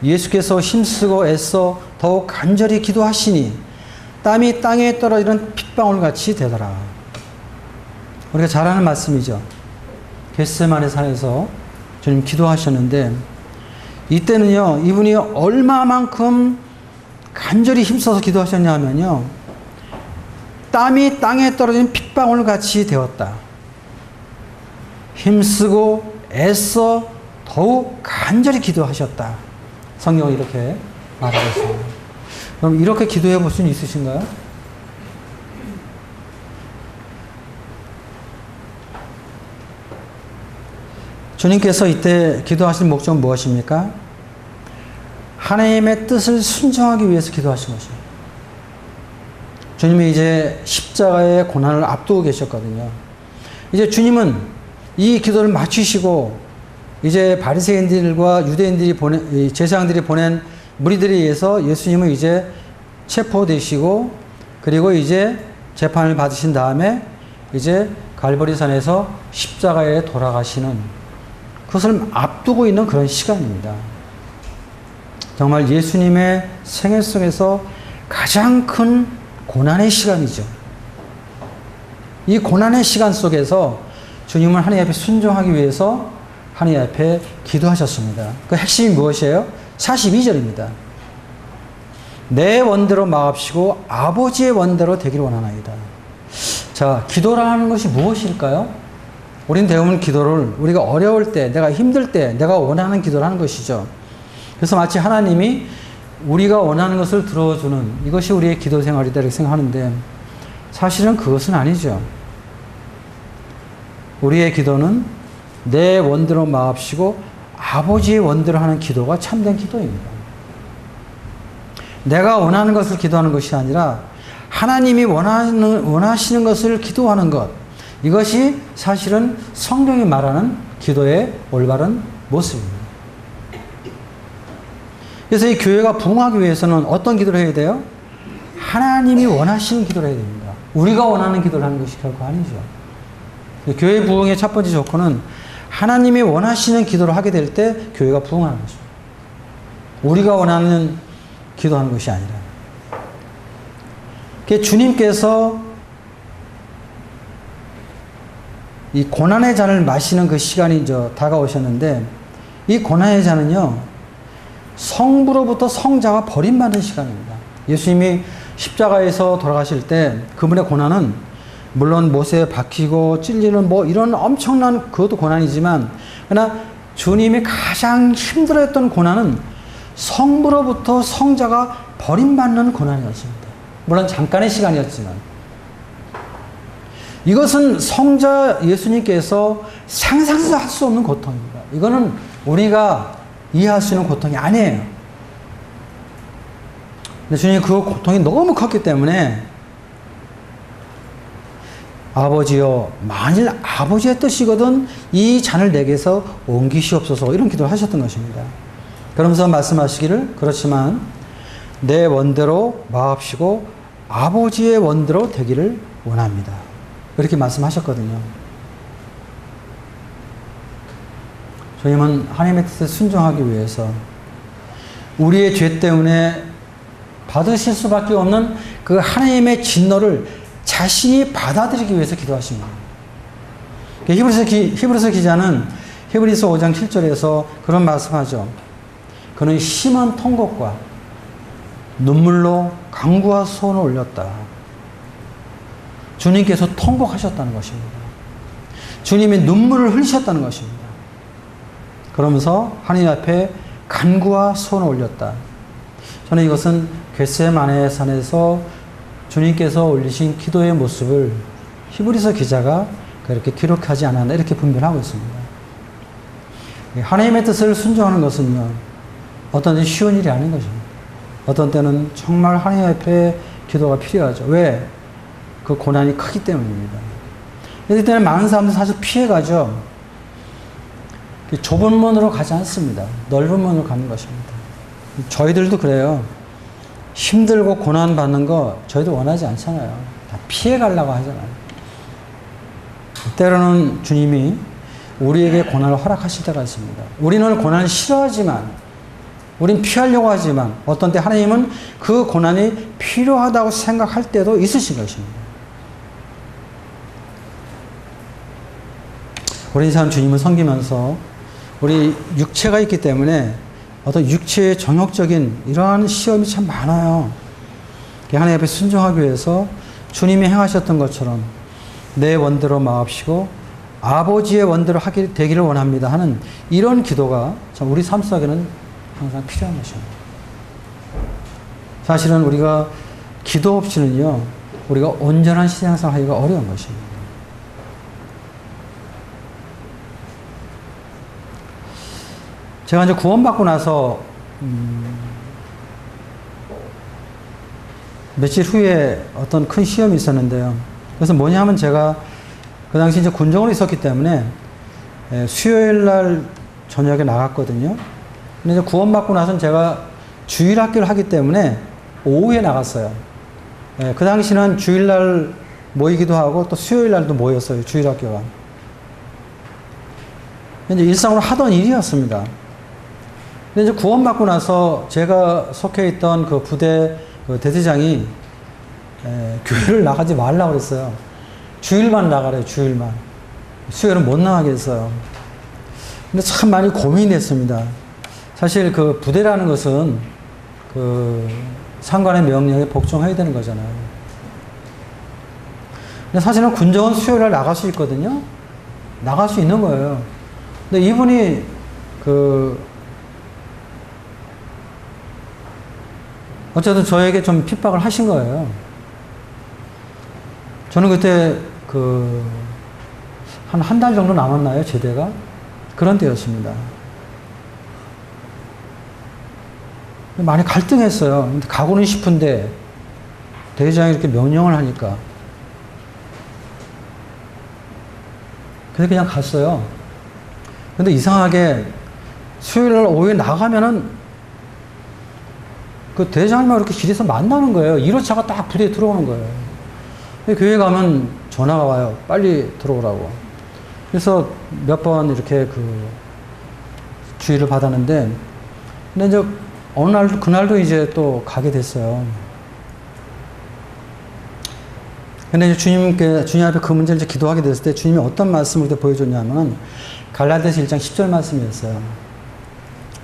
예수께서 힘쓰고 애써 더욱 간절히 기도하시니 땀이 땅에 떨어지는 핏방울같이 되더라. 우리가 잘 아는 말씀이죠. 겟세마네 산에서 주님 기도하셨는데 이때는요, 이분이 얼마만큼 간절히 힘써서 기도하셨냐 하면요, 땀이 땅에 떨어지는 핏방울 같이 되었다. 힘쓰고 애써 더욱 간절히 기도하셨다. 성경은 이렇게 말하고 있습니다. 그럼 이렇게 기도해 볼 수는 있으신가요? 주님께서 이때 기도하신 목적은 무엇입니까? 하나님의 뜻을 순종하기 위해서 기도하신 것입니다. 주님이 이제 십자가의 고난을 앞두고 계셨거든요. 이제 주님은 이 기도를 마치시고 이제 바리새인들과 유대인들이 제사장들이 보낸 무리들에 의해서 예수님은 이제 체포되시고 그리고 이제 재판을 받으신 다음에 이제 갈보리산에서 십자가에 돌아가시는 그것을 앞두고 있는 그런 시간입니다. 정말 예수님의 생애 속에서 가장 큰 고난의 시간이죠. 이 고난의 시간 속에서 주님은 하나님 앞에 순종하기 위해서 하나님 앞에 기도하셨습니다. 그 핵심이 무엇이에요? 42절입니다. 내 원대로 마옵시고 아버지의 원대로 되기를 원하나이다. 자, 기도라는 것이 무엇일까요? 우리는 대부분 기도를 우리가 어려울 때, 내가 힘들 때, 내가 원하는 기도를 하는 것이죠. 그래서 마치 하나님이 우리가 원하는 것을 들어주는 이것이 우리의 기도 생활이다 이렇게 생각하는데 사실은 그것은 아니죠. 우리의 기도는 내 원대로 마옵시고 아버지의 원대로 하는 기도가 참된 기도입니다. 내가 원하는 것을 기도하는 것이 아니라 하나님이 원하시는 것을 기도하는 것, 이것이 사실은 성경이 말하는 기도의 올바른 모습입니다. 그래서 이 교회가 부흥하기 위해서는 어떤 기도를 해야 돼요? 하나님이 원하시는 기도를 해야 됩니다. 우리가 원하는 기도를 하는 것이 결코 아니죠. 교회 부흥의 첫 번째 조건은 하나님이 원하시는 기도를 하게 될 때 교회가 부흥하는 것입니다. 우리가 원하는 기도하는 것이 아니라. 주님께서 이 고난의 잔을 마시는 그 시간이 다가오셨는데 이 고난의 잔은요, 성부로부터 성자가 버림받는 시간입니다. 예수님이 십자가에서 돌아가실 때 그분의 고난은 물론 못에 박히고 찔리는 이런 엄청난 그것도 고난이지만 그러나 주님이 가장 힘들어했던 고난은 성부로부터 성자가 버림받는 고난이었습니다. 물론 잠깐의 시간이었지만 이것은 성자 예수님께서 상상도 할 수 없는 고통입니다. 이거는 우리가 이해할 수 있는 고통이 아니에요. 근데 주님 그 고통이 너무 컸기 때문에 아버지여, 만일 아버지의 뜻이거든 이 잔을 내게서 옮기시옵소서, 이런 기도를 하셨던 것입니다. 그러면서 말씀하시기를 그렇지만 내 원대로 마옵시고 아버지의 원대로 되기를 원합니다. 이렇게 말씀하셨거든요. 주님은 하나님의 뜻에 순종하기 위해서 우리의 죄 때문에 받으실 수밖에 없는 그 하나님의 진노를 자신이 받아들이기 위해서 기도하십니다. 히브리서 기자는 히브리서 5장 7절에서 그런 말씀하죠. 그는 심한 통곡과 눈물로 간구와 소원을 올렸다. 주님께서 통곡하셨다는 것입니다. 주님이 눈물을 흘리셨다는 것입니다. 그러면서 하나님 앞에 간구와 소원을 올렸다. 저는 이것은 겟세마네 산에서 주님께서 올리신 기도의 모습을 히브리서 기자가 그렇게 기록하지 않았나 이렇게 분별하고 있습니다. 하나님의 뜻을 순종하는 것은요, 어떤 때는 쉬운 일이 아닌 것입니다. 어떤 때는 정말 하나님 앞에 기도가 필요하죠. 왜? 그 고난이 크기 때문입니다. 이럴 때는 많은 사람들 사실 피해가죠. 좁은 문으로 가지 않습니다. 넓은 문으로 가는 것입니다. 저희들도 그래요. 힘들고 고난받는 거 저희도 원하지 않잖아요. 다 피해가려고 하잖아요. 때로는 주님이 우리에게 고난을 허락하실 때가 있습니다. 우리는 고난을 싫어하지만, 우린 피하려고 하지만 어떤 때 하나님은 그 고난이 필요하다고 생각할 때도 있으신 것입니다. 우리 인생 주님을 섬기면서 우리 육체가 있기 때문에 어떤 육체의 정욕적인 이러한 시험이 참 많아요. 하나님 앞에 순종하기 위해서 주님이 행하셨던 것처럼 내 원대로 마옵시고 아버지의 원대로 하게 되기를 원합니다 하는 이런 기도가 참 우리 삶 속에는 항상 필요한 것입니다. 사실은 우리가 기도 없이는요, 우리가 온전한 신앙생활 하기가 어려운 것입니다. 제가 이제 구원받고 나서 며칠 후에 어떤 큰 시험이 있었는데요. 그래서 뭐냐 하면 제가 그 당시 이제 군종으로 있었기 때문에 수요일 날 저녁에 나갔거든요. 근데 이제 구원받고 나서는 제가 주일학교를 하기 때문에 오후에 나갔어요. 그 당시는 주일날 모이기도 하고 또 수요일 날도 모였어요. 주일학교가. 이제 일상으로 하던 일이었습니다. 근데 이제 구원받고 나서 제가 속해 있던 그 부대 그 대대장이 교회를 나가지 말라고 그랬어요. 주일만 나가래요. 주일만. 수요일은 못 나가게 했어요. 근데 참 많이 고민했습니다. 사실 그 부대라는 것은 그 상관의 명령에 복종해야 되는 거잖아요. 근데 사실은 군정은 수요일날 나갈 수 있거든요. 나갈 수 있는 거예요. 근데 이분이 어쨌든 저에게 좀 핍박을 하신 거예요. 저는 그때 한 달 정도 남았나요, 제대가? 그런 때였습니다. 많이 갈등했어요. 근데 가고는 싶은데, 대장이 이렇게 명령을 하니까. 그래서 그냥 갔어요. 근데 이상하게 수요일 날 오후에 나가면은 그 대장님하고 이렇게 길에서 만나는 거예요. 1호차가 딱 부대에 들어오는 거예요. 교회 가면 전화가 와요. 빨리 들어오라고. 그래서 몇 번 이렇게 주의를 받았는데, 근데 이제 어느 날, 그날도 이제 또 가게 됐어요. 근데 이제 주님 앞에 그 문제를 이제 기도하게 됐을 때 주님이 어떤 말씀을 그때 보여줬냐면, 갈라디아서 1장 10절 말씀이었어요.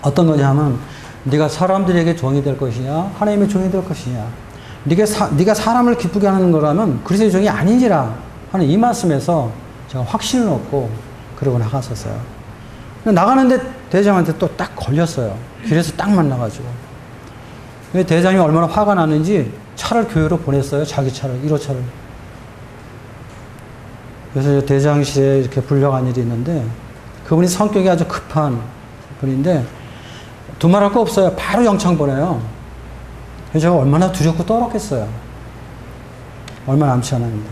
어떤 거냐면, 네가 사람들에게 종이 될 것이냐, 하나님의 종이 될 것이냐. 네가 사람을 기쁘게 하는 거라면 그리스도의 종이 아니지라 하는 이 말씀에서 제가 확신을 얻고 그러고 나갔었어요. 나가는데 대장한테 또 딱 걸렸어요. 길에서 딱 만나가지고. 대장이 얼마나 화가 났는지 차를 교회로 보냈어요. 자기 차를, 1호차를. 그래서 대장실에 이렇게 불려간 일이 있는데, 그분이 성격이 아주 급한 분인데, 두말할 거 없어요. 바로 영창 보내요. 그래서 제가 얼마나 두렵고 떨었겠어요. 얼마 남지 않았는데.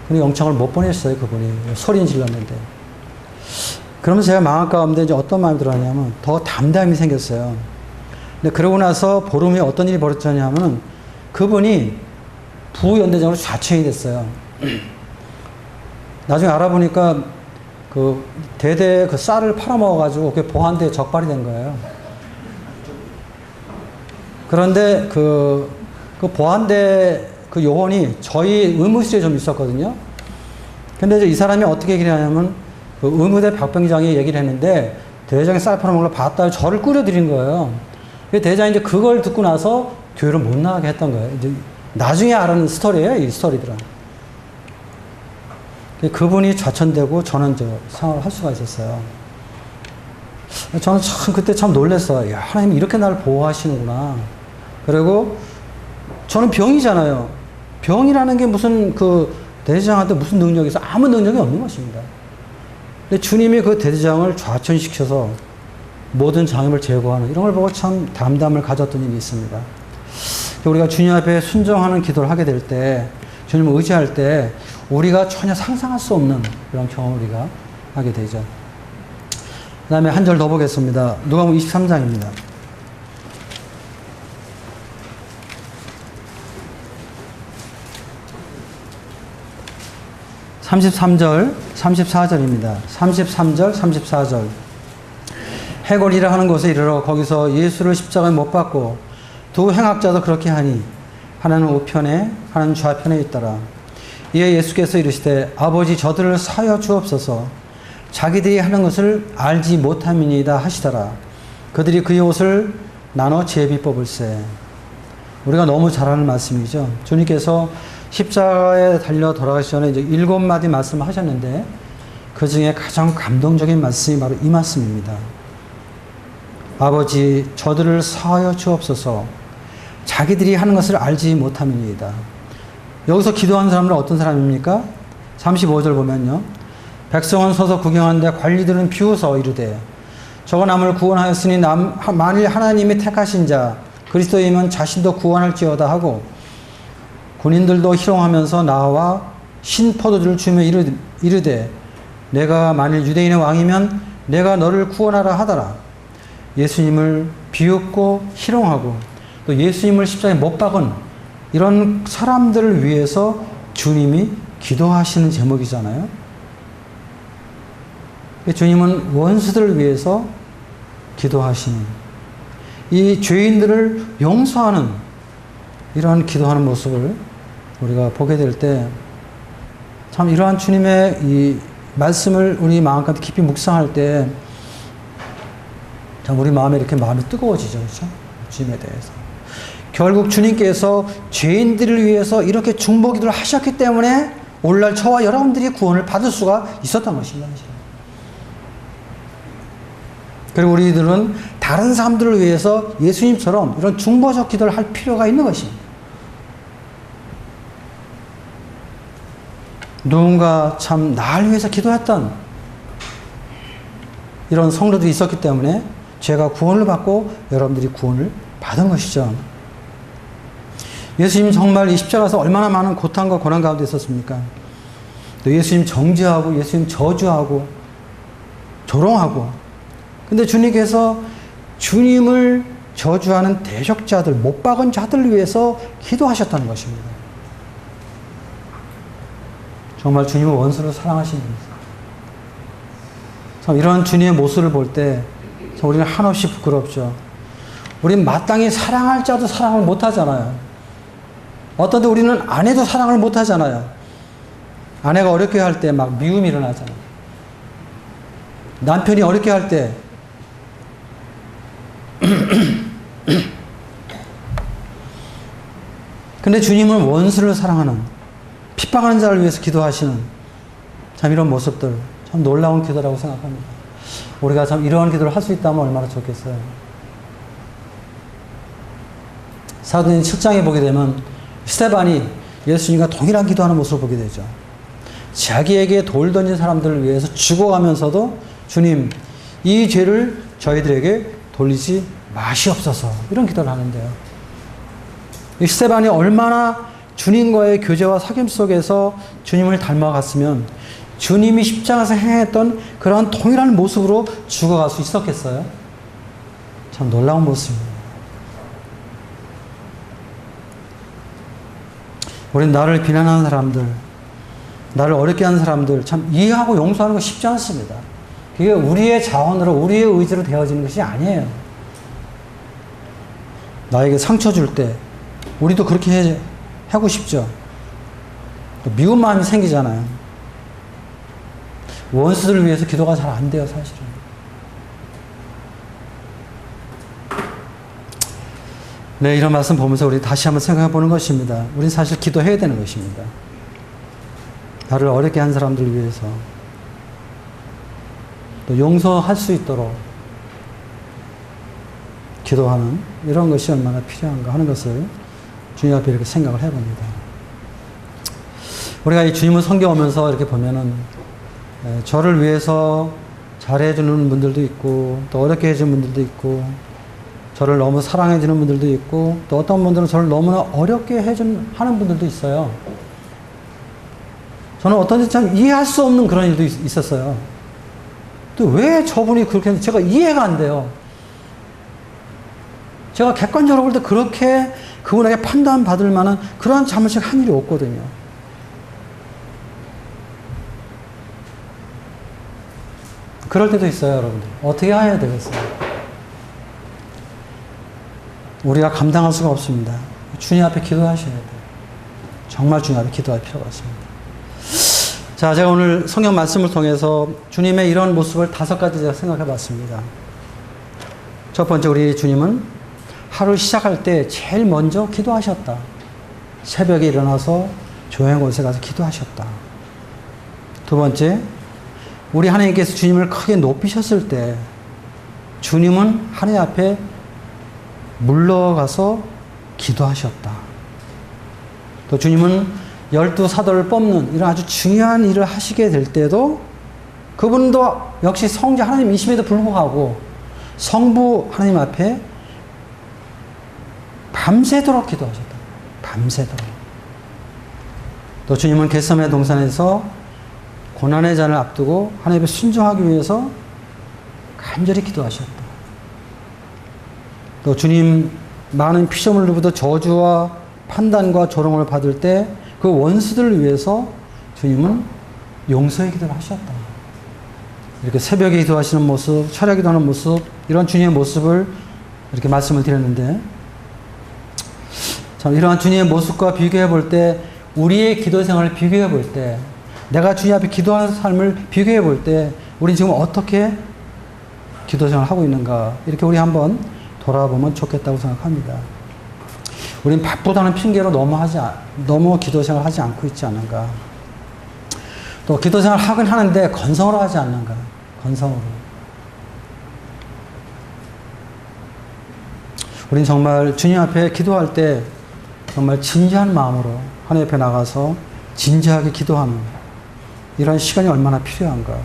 근데 영창을 못 보냈어요, 그분이. 소리는 질렀는데. 그러면서 제가 마음 가운데 이제 어떤 마음이 들었냐면, 더 담담이 생겼어요. 근데 그러고 나서 보름 후에 어떤 일이 벌어졌냐면은, 그분이 부연대장으로 좌천이 됐어요. 나중에 알아보니까, 대대 쌀을 팔아먹어가지고, 그게 보안대에 적발이 된 거예요. 그런데 보안대 요원이 저희 의무실에 좀 있었거든요. 근데 이제 이 사람이 어떻게 얘기를 하냐면, 의무대 박병장이 얘기를 했는데, 대장이 쌀 팔아먹으러 봤다 저를 꾸려드린 거예요. 대장이 이제 그걸 듣고 나서 교회를 못 나가게 했던 거예요. 이제 나중에 알아는 스토리예요, 이 스토리들은. 그분이 좌천되고 저는 생활을 할 수가 있었어요. 저는 그때 참 놀랐어요. 야, 하나님이 이렇게 나를 보호하시는구나. 그리고 저는 병이잖아요. 병이라는 게 무슨 대대장한테 무슨 능력이 있어? 아무 능력이 없는 것입니다. 근데 주님이 그 대대장을 좌천시켜서 모든 장애물 제거하는 이런 걸 보고 참 담담을 가졌던 일이 있습니다. 우리가 주님 앞에 순종하는 기도를 하게 될 때, 주님을 의지할 때 우리가 전혀 상상할 수 없는 그런 경험을 우리가 하게 되죠. 그 다음에 한 절 더 보겠습니다. 누가복음 23장입니다. 33절, 34절입니다. 33절, 34절. 해골이라 하는 곳에 이르러 거기서 예수를 십자가에 못 박고 두 행악자도 그렇게 하니 하나는 우편에 하나는 좌편에 있더라. 이에 예수께서 이르시되 아버지 저들을 사하여 주옵소서 자기들이 하는 것을 알지 못함이니이다 하시더라. 그들이 그의 옷을 나눠 제비 뽑을세. 우리가 너무 잘 아는 말씀이죠. 주님께서 십자가에 달려 돌아가시 전에 이제 7마디 말씀을 하셨는데 그 중에 가장 감동적인 말씀이 바로 이 말씀입니다. 아버지, 저들을 사하여 주옵소서. 자기들이 하는 것을 알지 못함이니이다. 여기서 기도하는 사람들은 어떤 사람입니까? 35절 보면요. 백성은 서서 구경하는데 관리들은 비웃어 이르되 저가 남을 구원하였으니 만일 하나님이 택하신 자 그리스도이면 자신도 구원할지어다 하고 군인들도 희롱하면서 나와 신포도주를 주며 이르되 내가 만일 유대인의 왕이면 내가 너를 구원하라 하더라. 예수님을 비웃고 희롱하고 또 예수님을 십자가에 못 박은 이런 사람들을 위해서 주님이 기도하시는 제목이잖아요. 주님은 원수들을 위해서 기도하시는 이 죄인들을 용서하는 이러한 기도하는 모습을 우리가 보게 될 때 참 이러한 주님의 이 말씀을 우리 마음 가운데 깊이 묵상할 때 참 우리 마음에 이렇게 마음이 뜨거워지죠. 그렇죠? 주님에 대해서. 결국 주님께서 죄인들을 위해서 이렇게 중보기도를 하셨기 때문에 오늘날 저와 여러분들이 구원을 받을 수가 있었던 것입니다. 그리고 우리들은 다른 사람들을 위해서 예수님처럼 이런 중보적 기도를 할 필요가 있는 것입니다. 누군가 참 나를 위해서 기도했던 이런 성도들이 있었기 때문에 제가 구원을 받고 여러분들이 구원을 받은 것이죠. 예수님 정말 이 십자가에서 얼마나 많은 고통과 고난 가운데 있었습니까? 또 예수님 정죄하고 예수님 저주하고 조롱하고 근데 주님께서 주님을 저주하는 대적자들, 못 박은 자들을 위해서 기도하셨다는 것입니다. 정말 주님은 원수를 사랑하시는 분이세요. 참 이런 주님의 모습을 볼 때 우리는 한없이 부끄럽죠. 우리는 마땅히 사랑할 자도 사랑을 못하잖아요. 어떤 때 우리는 아내도 사랑을 못하잖아요. 아내가 어렵게 할 때 막 미움이 일어나잖아요. 남편이 어렵게 할 때 근데 주님은 원수를 사랑하는 핍박하는 자를 위해서 기도하시는 참 이런 모습들 참 놀라운 기도라고 생각합니다. 우리가 참 이러한 기도를 할 수 있다면 얼마나 좋겠어요. 사도행 7장에 보게 되면 스데반이 예수님과 동일한 기도하는 모습을 보게 되죠. 자기에게 돌 던진 사람들을 위해서 죽어가면서도 주님 이 죄를 저희들에게 돌리지 마시옵소서 이런 기도를 하는데요. 이 스데반이 얼마나 주님과의 교제와 사귐 속에서 주님을 닮아갔으면 주님이 십자가에서 행했던 그러한 동일한 모습으로 죽어갈 수 있었겠어요? 참 놀라운 모습입니다. 우리는 나를 비난하는 사람들, 나를 어렵게 하는 사람들 참 이해하고 용서하는 거 쉽지 않습니다. 그게 우리의 자원으로 우리의 의지로 되어지는 것이 아니에요. 나에게 상처 줄 때 우리도 그렇게 하고 싶죠. 또 미운 마음이 생기잖아요. 원수들을 위해서 기도가 잘 안 돼요, 사실은. 네, 이런 말씀 보면서 우리 다시 한번 생각해 보는 것입니다. 우린 사실 기도해야 되는 것입니다. 나를 어렵게 한 사람들을 위해서 또 용서할 수 있도록 기도하는 이런 것이 얼마나 필요한가 하는 것을 주님 앞에 이렇게 생각을 해봅니다. 우리가 이 주님을 섬겨오면서 이렇게 보면은 저를 위해서 잘해주는 분들도 있고 또 어렵게 해주는 분들도 있고 저를 너무 사랑해주는 분들도 있고 또 어떤 분들은 저를 너무나 어렵게 하는 분들도 있어요. 저는 어떤 때 참 이해할 수 없는 그런 일도 있었어요. 또 왜 저분이 그렇게 했는지 제가 이해가 안 돼요. 제가 객관적으로 볼 때 그렇게 그분에게 판단받을 만한 그러한 잘못을 한 일이 없거든요. 그럴 때도 있어요, 여러분들. 어떻게 해야 되겠어요? 우리가 감당할 수가 없습니다. 주님 앞에 기도하셔야 돼요. 정말 주님 앞에 기도할 필요가 있습니다. 자, 제가 오늘 성경 말씀을 통해서 주님의 이런 모습을 5가지 제가 생각해 봤습니다. 첫 번째, 우리 주님은 하루 시작할 때 제일 먼저 기도하셨다. 새벽에 일어나서 조용한 곳에 가서 기도하셨다. 두 번째, 우리 하나님께서 주님을 크게 높이셨을 때 주님은 하나님 앞에 물러가서 기도하셨다. 또 주님은 12사도를 뽑는 이런 아주 중요한 일을 하시게 될 때도 그분도 역시 성자 하나님이심에도 불구하고 성부 하나님 앞에 밤새도록 기도하셨다. 밤새도록. 또 주님은 겟세마네 동산에서 고난의 잔을 앞두고 하나님께 순종하기 위해서 간절히 기도하셨다. 또 주님 많은 피조물로부터 저주와 판단과 조롱을 받을 때 그 원수들을 위해서 주님은 용서의 기도를 하셨다. 이렇게 새벽에 기도하시는 모습, 철야 기도하는 모습, 이런 주님의 모습을 이렇게 말씀을 드렸는데, 참 이러한 주님의 모습과 비교해 볼 때, 우리의 기도 생활을 비교해 볼 때, 내가 주님 앞에 기도하는 삶을 비교해 볼 때, 우리는 지금 어떻게 기도 생활을 하고 있는가, 이렇게 우리 한번 돌아보면 좋겠다고 생각합니다. 우린 바쁘다는 핑계로 너무 기도 생활을 하지 않고 있지 않은가. 또 기도 생활을 하긴 하는데 건성으로 하지 않는가. 건성으로. 우린 정말 주님 앞에 기도할 때 정말 진지한 마음으로 하나님 앞에 나가서 진지하게 기도하는 이런 시간이 얼마나 필요한가.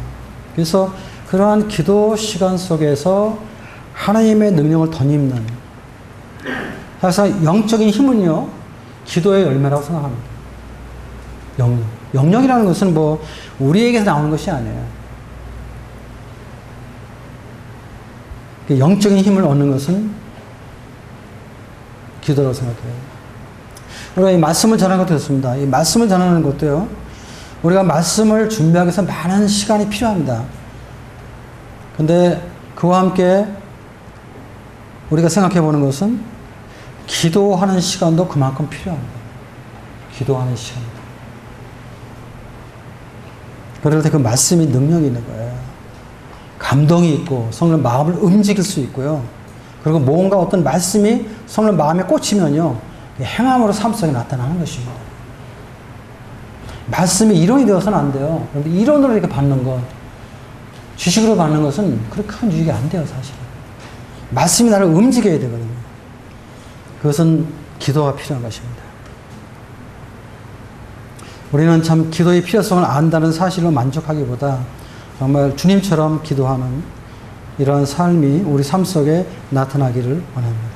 그래서 그러한 기도 시간 속에서 하나님의 능력을 덧입는, 그래서 영적인 힘은요, 기도의 열매라고 생각합니다. 영역. 영역이라는 것은 뭐 우리에게서 나오는 것이 아니에요. 영적인 힘을 얻는 것은 기도라고 생각해요. 우리가 이 말씀을 전하는 것도 좋습니다. 이 말씀을 전하는 것도요, 우리가 말씀을 준비하기 위해서 많은 시간이 필요합니다. 근데 그와 함께 우리가 생각해 보는 것은 기도하는 시간도 그만큼 필요합니다. 기도하는 시간. 그럴 때 그 말씀이 능력이 있는 거예요. 감동이 있고 성령 마음을 움직일 수 있고요. 그리고 뭔가 어떤 말씀이 성령 마음에 꽂히면요, 행함으로 삶 속에 나타나는 것입니다. 말씀이 이론이 되어서는 안 돼요. 그런데 이론으로 이렇게 받는 것, 지식으로 받는 것은 그렇게 큰 유익이 안 돼요, 사실은. 말씀이 나를 움직여야 되거든요. 그것은 기도가 필요한 것입니다. 우리는 참 기도의 필요성을 안다는 사실로 만족하기보다 정말 주님처럼 기도하는 이러한 삶이 우리 삶 속에 나타나기를 원합니다.